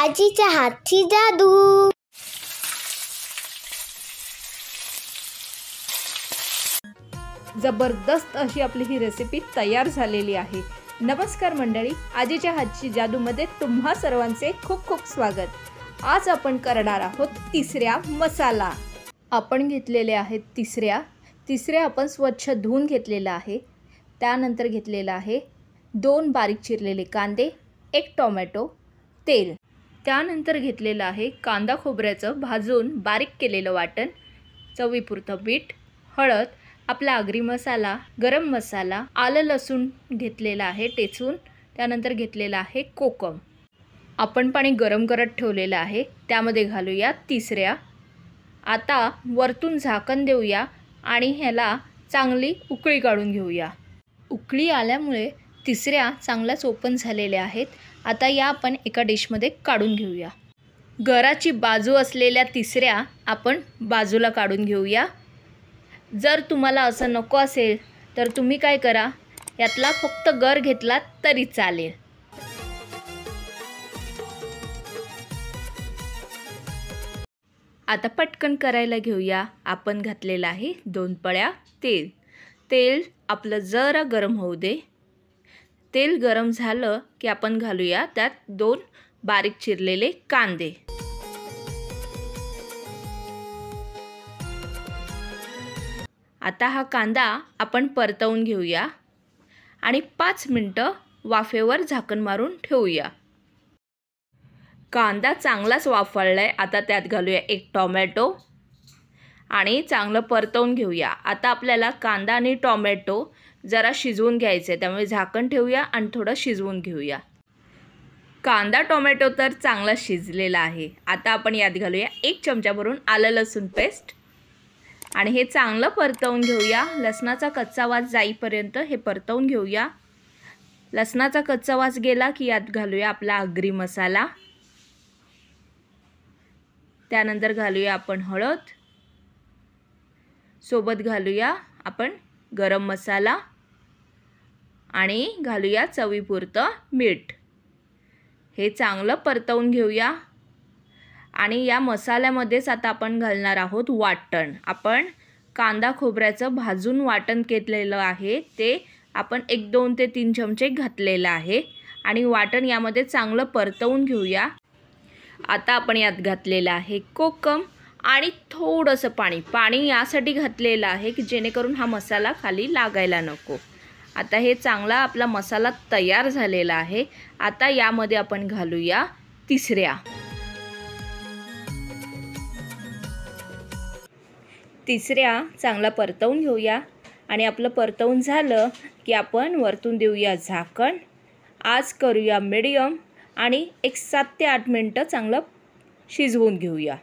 आजीच्या हातची जादू। जबरदस्त अशी आपली ही रेसिपी तयार झालेली आहे। नमस्कार मंडळी, आजीच्या हातची जादूमध्ये तुम्हा सर्वांचे खूप खूप स्वागत। आज आपण करणार आहोत तिसऱ्या मसाला। आपण घेतलेले आहेत तिसऱ्या आपण स्वच्छ धुवून घेतलेला आहे। त्यानंतर घेतलेला आहे 2 बारीक चिरलेले कांदे, 1 टोमॅटो, तेल। त्यानंतर घेतलेला आहे कांदा खोबऱ्याचं भाजून बारीक केलेलं वाटण, चवीपुरतं मीठ, हळद, आपला आगरी मसाला, गरम मसाला, आलं लसूण घेतलेला आहे टेचून, त्यानंतर घेतलेला आहे कोकम। आपण पाणी गरम करत ठेवलेलं आहे, त्यामध्ये घालूया तिसऱ्या। आता वरतून झाकण देऊया आणि ह्याला चांगली उकळी काढून घेऊया। उकळी आल्यामुळे तिसऱ्या चांगल्याच ओपन झालेल्या आहेत। आता या आपण एका डिशमध्ये काढून घेऊया। गराची बाजू असलेल्या तिसऱ्या आपण बाजूला काढून घेऊया। जर तुम्हाला असं नको असेल तर तुम्ही काय करा, यातला फक्त गर घेतला तरी चालेल। आता पटकन करायला घेऊया। आपण घातलेला आहे 2 पळ्या तेल। तेल आपलं जरा गरम होऊ दे। तेल गरम झालं की आपण घालूया त्यात 2 बारीक चिरलेले कांदे। आता हा कांदा आपण परतवून घेऊया आणि 5 मिनिटं वाफेवर झाकण मारून ठेवूया। कांदा चांगलाच वाफळलाय। आता त्यात घालूया 1 टोमॅटो आणि चांगलं परतवून घेऊया। आता आपल्याला कांदा आणि टोमॅटो जरा शिजवून घ्यायचे, त्यामुळे झाकण ठेवूया आणि थोडं शिजवून घेऊया। कांदा टोमॅटो तर चांगला शिजलेला आहे। आता आपण यात घालूया 1 चमचा भरून आलं लसूण पेस्ट आणि हे चांगलं परतवून घेऊया। लसणाचा कच्चा वास जाईपर्यंत हे परतवून घेऊया। लसणाचा कच्चा वास गेला की यात घालूया आपला आगरी मसाला। त्यानंतर घालूया आपण हळद, सोबत घालूया आपण गरम मसाला आणि घालूया चवीपुरतं मीठ। हे चांगलं परतवून घेऊया आणि या मसाल्यामध्येच आता आपण घालणार आहोत वाटण। आपण कांदा खोबऱ्याचं भाजून वाटण केलेलं आहे, ते आपण 1, 2 ते 3 चमचे घातलेलं आहे आणि वाटण यामध्ये चांगलं परतवून घेऊया। आता आपण यात घातलेलं आहे कोकम आणि थोडंसं पाणी यासाठी घातलेलं आहे की जेणेकरून हा मसाला खाली लागायला नको। आता हे चांगला आपला मसाला तयार झालेला आहे। आता यामध्ये आपण घालूया तिसऱ्या चांगला परतवून घेऊया आणि आपलं परतवून झालं की आपण वरतून देऊया झाकण। आज करूया मीडियम आणि 7 ते 8 मिनिटं चांगलं शिजवून घेऊया।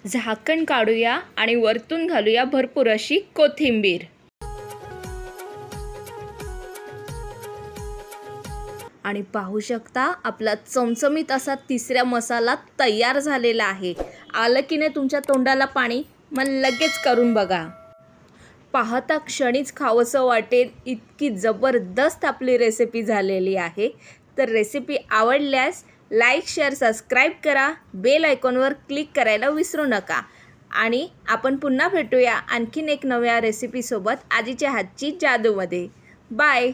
झाकण काढूया आणि वरतून घालूया भरपूर अशी कोथिंबीर। आणि पाहू शकता आपला चमचमीत असा तिसऱ्या मसाला तयार झालेला आहे। आलं की नाही तुमच्या तोंडाला पाणी? मग लगेच करून बघा। पाहता क्षणीच खावंसं वाटेल इतकी जबरदस्त आपली रेसिपी झालेली आहे। तर रेसिपी आवडल्यास लाईक, शेअर, सबस्क्राईब करा। बेल आयकॉनवर क्लिक करायला विसरू नका आणि आपण पुन्हा भेटूया आणखीन एक नव्या रेसिपीसोबत आजीच्या हातची जादूमध्ये। बाय।